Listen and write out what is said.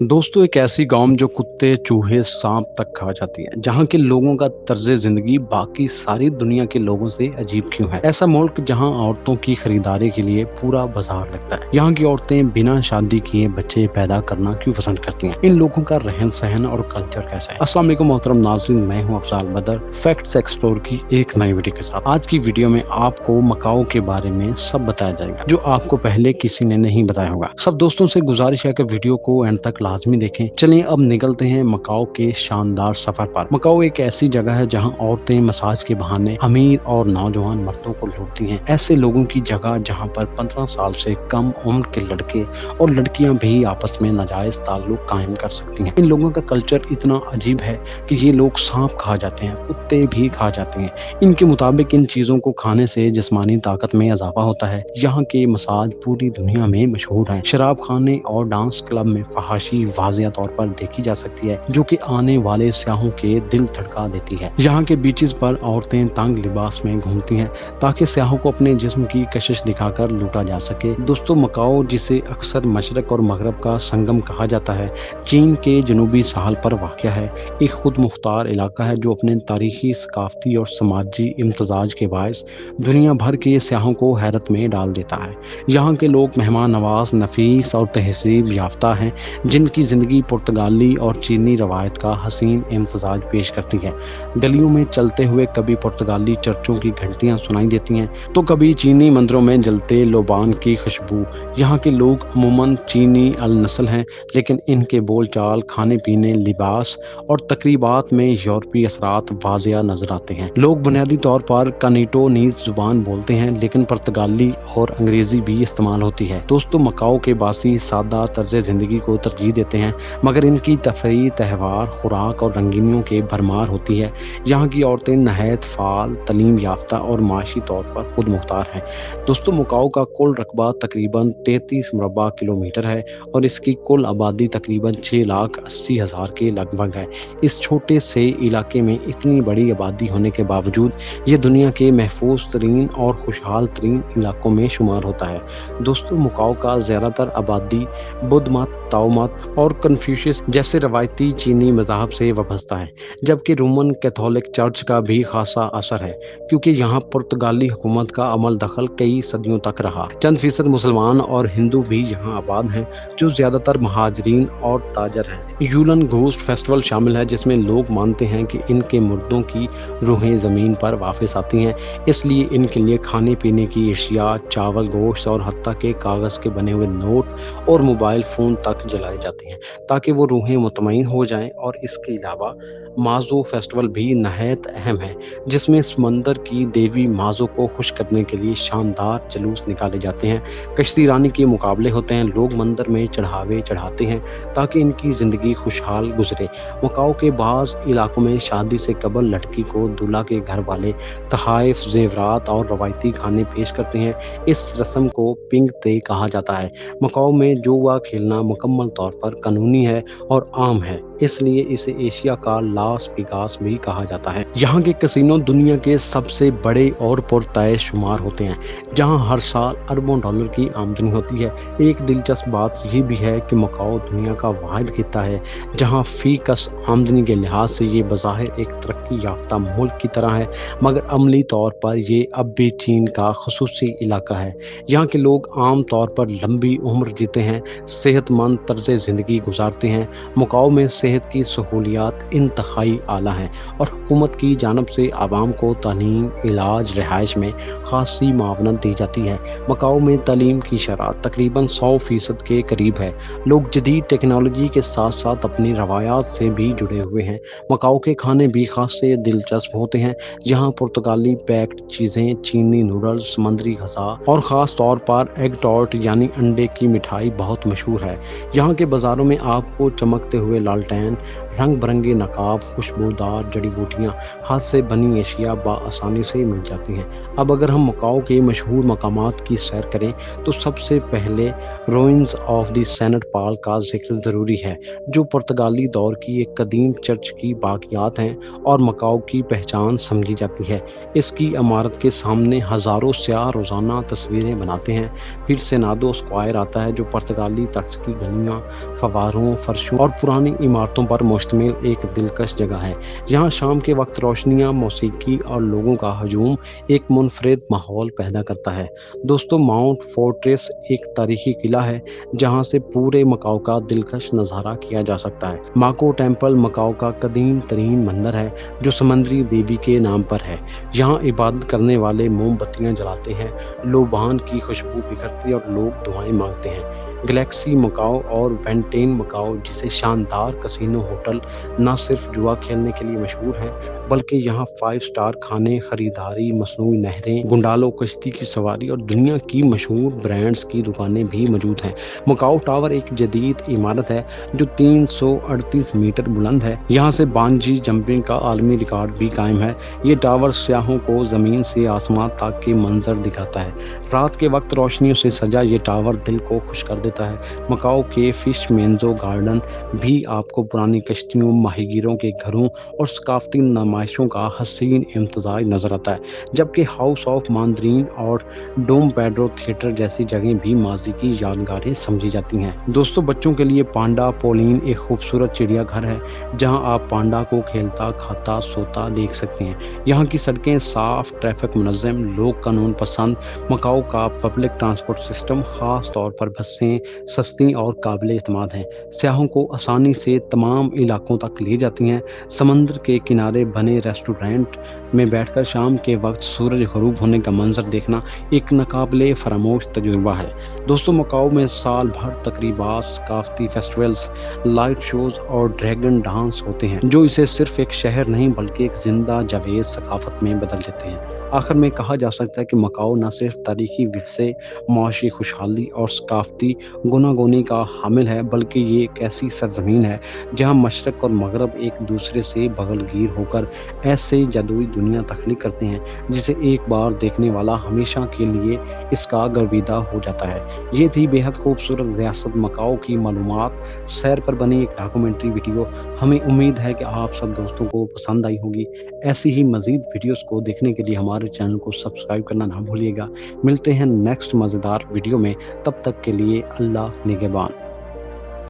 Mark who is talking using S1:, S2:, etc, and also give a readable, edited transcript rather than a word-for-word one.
S1: दोस्तों, एक ऐसी कौम जो कुत्ते, चूहे, सांप तक खा जाती है, जहाँ के लोगों का तर्ज जिंदगी बाकी सारी दुनिया के लोगों से अजीब क्यों है? ऐसा मुल्क जहाँ औरतों की खरीदारी के लिए पूरा बाजार लगता है। यहाँ की औरतें बिना शादी किए बच्चे पैदा करना क्यों पसंद करती हैं? इन लोगों का रहन सहन और कल्चर कैसा है? अस्सलाम वालेकुम मोहतरम नाज़रीन, मैं हूँ अफजाल बदर, फैक्ट्स एक्सप्लोर की एक नई वीडियो के साथ। आज की वीडियो में आपको मकाओ के बारे में सब बताया जाएगा जो आपको पहले किसी ने नहीं बताया होगा। सब दोस्तों से गुजारिश है कि वीडियो को एंड तक लाजमी देखें। चलिए अब निकलते हैं मकाओ के शानदार सफर पर। मकाओ एक ऐसी जगह है जहां औरतें मसाज के बहाने अमीर और नौजवान मर्दों को लूटती हैं। ऐसे लोगों की जगह जहां पर 15 साल से कम उम्र के लड़के और लड़कियां भी आपस में नाजायज ताल्लुक कायम कर सकती हैं। इन लोगों का कल्चर इतना अजीब है कि ये लोग सांप खा जाते हैं, कुत्ते भी खा जाते हैं। इनके मुताबिक इन चीजों को खाने से जिस्मानी ताकत में इजाफा होता है। यहाँ के मसाज पूरी दुनिया में मशहूर हैं। शराब खाने और डांस क्लब में फहाशी वाज़िया तौर पर देखी जा सकती है, जो कि आने वाले सयाहों के दिल धड़का देती है। यहाँ के बीचेस पर औरतें तंग लिबास में घूमती हैं ताकि सयाहों को अपने जिस्म की कशिश दिखाकर लूटा जा सके। दोस्तों, मकाओ जिसे अक्सर मशरक और मगरब का संगम कहा जाता है, चीन के जनूबी साहल पर वाक़या है। एक खुद मुख्तार इलाका है जो अपने तारीखी, सकाफती और समाजी इम्तजाज के बायस दुनिया भर के सयाहों को हैरत में डाल देता है। यहाँ के लोग मेहमान नवाज, नफीस और तहजीब याफ्ता हैं, जिनकी ज़िंदगी पुर्तगाली और चीनी रवायत का हसीन इम्तजाज पेश करती है। गलियों में चलते हुए कभी पुर्तगाली चर्चों की घंटियाँ सुनाई देती हैं तो कभी चीनी मंदिरों में जलते लोबान की खुशबू। यहाँ के लोग अमूमन चीनी अल नस्ल हैं, लेकिन इनके बोलचाल, खाने पीने, लिबास और तकरीबात में यूरोपीय असरात वाज़िया नजर आते हैं। लोग बुनियादी तौर पर कानीटोनीज जुबान बोलते हैं, लेकिन पुर्तगाली और अंग्रेजी भी इस्तेमाल होती है। दोस्तों, मकाओ के बासी सादा तर्ज जिंदगी को तरजीह देते हैं, मगर इनकी तफरीह, त्यौहार, खुराक और रंगीनियों के भरमार होती है। यहाँ की औरतें नहायत फाल, तलीम याफ्ता और माशी तौर पर खुद मुख्तार हैं। दोस्तों, मकाओ का कुल रकबा तकरीबन 33 मुरबा किलोमीटर है और इसकी कुल आबादी तकरीबन 6,80,000 के लगभग है। इस छोटे से इलाके में इतनी बड़ी आबादी होने के बावजूद ये दुनिया के महफूज तरीन और खुशहाल तरीन इलाकों में शुमार होता है। दोस्तों, मकाओ का ज़्यादातर आबादी बुद्ध मत, ताओ मत और कन्फ्यूशियस जैसे रवायती चीनी मज़हब से वाबस्ता है, जबकि रोमन कैथोलिक चर्च का भी खासा असर है, क्योंकि यहाँ पुर्तगाली हुकूमत का अमल दखल कई सदियों तक रहा। चंद फीसद मुसलमान और हिंदू भी यहाँ आबाद हैं, जो ज़्यादातर महाजरीन और ताजर हैं। यूलन घोस्ट फेस्टिवल शामिल है, जिसमें लोग मानते हैं कि इनके मुर्दों की रूहें ज़मीन पर वापस आती हैं, इसलिए इनके लिए खाने पीने की अशिया, चावल, गोश्त और हत्ता के कागज़ के बने हुए नोट और मोबाइल फ़ोन तक जलाई जाती हैं ताकि वो रूहें मुतमईन हो जाएं। और इसके अलावा माजो फेस्टिवल भी नहायत अहम है, जिसमें समंदर की देवी माजो को खुश करने के लिए शानदार जुलूस निकाले जाते हैं। कश्ती रानी के मुकाबले होते हैं, लोग मंदिर में चढ़ावे चढ़ाते हैं ताकि इनकी ज़िंदगी खुशहाल गुजरे। मकाओ के बाज़ इलाकों में शादी से कबल लड़की को दूल्हा के घर वाले तहाइफ, जेवरात और रवायती खाने पेश करते हैं। इस रस्म को पिंग ते कहा जाता है। मकाओ में जुआ खेलना मुकम्मल तौर पर कानूनी है और आम है, इसलिए इसे एशिया का लास वेगास भी कहा जाता है। यहाँ के कसिनो दुनिया के सबसे बड़े और पुरतैश शुमार होते हैं, जहाँ हर साल अरबों डॉलर की आमदनी होती है। एक दिलचस्प बात यह भी है कि मकाओ दुनिया का वाहिद खित्ता है जहाँ फी कस आमदनी के लिहाज से ये बज़ाहिर एक तरक्की याफ्ता मुल्क की तरह है, मगर अमली तौर पर ये अब भी चीन का खुसूसी इलाका है। यहाँ के लोग आम तौर पर लंबी उम्र जीते हैं, सेहतमंद तर्ज ज़िंदगी गुजारते हैं। मकाओ में सेहत की सहूलियात इंतहाई आला हैं और हुकूमत की जानब से आवाम को तालीम, इलाज, रिहाइश में खासी मावनत दी जाती है। मकाओ में तालीम की शरह तकरीबन 100% के करीब है। लोग जदीद टेक्नोलॉजी के साथ साथ अपनी रवायात से भी जुड़े हुए हैं। मकाओ के खाने भी खासे दिलचस्प होते हैं, जहाँ पुर्तगाली पैक्ड चीज़ें, चीनी नूडल्स, समुद्री गज़ा और ख़ास तौर पर एग टॉर्ट यानी अंडे की मिठाई बहुत मशहूर है। यहाँ के बाज़ारों में आपको चमकते हुए लालटेन, रंग बिरंगे नकाब, खुशबूदार जड़ी बूटियाँ, हाथ से बनी अशिया बआसानी से मिल जाती हैं। अब अगर हम मकाओ के मशहूर मकामात की सैर करें तो सबसे पहले ruins of the senate Paul का जिक्र ज़रूरी है, जो पुर्तगाली दौर की एक कदीम चर्च की बाक़ियात हैं और मकाओ की पहचान समझी जाती है। इसकी इमारत के सामने हज़ारों सयाह रोज़ाना तस्वीरें बनाते हैं। फिर सेनाडो स्क्वायर आता है, जो पुर्तगाली तर्ज की गलियाँ, फव्वारों, फर्शों और पुरानी इमारतों पर मुश्तमिल एक दिलकश जगह है। यहाँ शाम के वक्त रोशनियाँ, मौसीकी और लोगों का हजूम एक मुनफरिद माहौल पैदा करता है। दोस्तों, माउंट फोर्ट्रेस एक तारीखी किला है जहाँ से पूरे मकाओ का दिलकश नज़ारा किया जा सकता है। माको टेम्पल मकाओ का कदीम तरीन मंदिर है, जो समंदरी देवी के नाम पर है। यहाँ इबादत करने वाले मोमबत्तियाँ जलाते हैं, लोबान की खुशबू बिखरती है और लोग दुआएं मांगते हैं। गैलेक्सी मकाओ और वेंटेन मकाओ, जिसे शानदार कसिनो होटल, न सिर्फ जुआ खेलने के लिए मशहूर है, बल्कि यहाँ 5 स्टार खाने, खरीदारी, मसनूई नहरें, गुंडालो कश्ती की सवारी और दुनिया की मशहूर ब्रांड्स की दुकानें भी मौजूद हैं। मकाओ टावर एक जदीद इमारत है जो 338 मीटर बुलंद है। यहाँ से बांजी जंपिंग का आलमी रिकॉर्ड भी कायम है। ये टावर सयाहों को ज़मीन से आसमान तक के मंजर दिखाता है। रात के वक्त रोशनियों से सजा ये टावर दिल को खुश कर देता है। मकाओ के फिश मेंजो गार्डन भी आपको पुरानी कश्तियों, माहीगीरों के घरों और सकाफती नुमाइशों का हसीन इम्तजाज नजर आता है, जबकि हाउस ऑफ मांदरीन और डोम पेड्रो थिएटर जैसी जगहें भी माजी की यादगारें समझी जाती हैं। दोस्तों, बच्चों के लिए पांडा पोलिन एक खूबसूरत चिड़िया घर है, जहां आप पांडा को खेलता, खाता, सोता देख सकते हैं। यहाँ की सड़कें साफ, ट्रैफिक मुनज़्ज़म, लोग कानून पसंद। मकाओ का पब्लिक ट्रांसपोर्ट सिस्टम, खास तौर पर बसें, सस्ती और काबिल एतमाद हैं। सयाहों को आसानी से तमाम इलाकों तक ले जाती हैं। समंदर के किनारे बने रेस्टोरेंट में बैठकर शाम के वक्त सूरज ग़रूब होने का मंजर देखना एक नाकाबिले फरामोश तजुर्बा है। दोस्तों, मकाओ में साल भर तकरीबात, सकाफती फेस्टिवल्स, लाइट शोज और ड्रैगन डांस होते हैं, जो इसे सिर्फ एक शहर नहीं बल्कि एक जिंदा जावेद सकाफत में बदल देते हैं। आखिर में कहा जा सकता है कि मकाओ न सिर्फ तारीखी विरसे, माशी खुशहाली और सकाफती गुनागोनी का हामिल है, बल्कि ये एक ऐसी सरजमीन है जहाँ मशरक और मगरब एक दूसरे से बगलगीर होकर ऐसे जादुई दुनिया तख्लीक करते हैं जिसे एक बार देखने वाला हमेशा के लिए इसका गर्विदा हो जाता है। ये थी बेहद खूबसूरत रियासत मकाओ की मालूमात, सैर पर बनी एक डॉक्यूमेंट्री वीडियो। हमें उम्मीद है कि आप सब दोस्तों को पसंद आई होगी। ऐसी ही मजीद वीडियोस को देखने के लिए हमारे चैनल को सब्सक्राइब करना ना भूलिएगा। मिलते हैं नेक्स्ट मज़ेदार वीडियो में, तब तक के लिए अल्लाह निगहबान।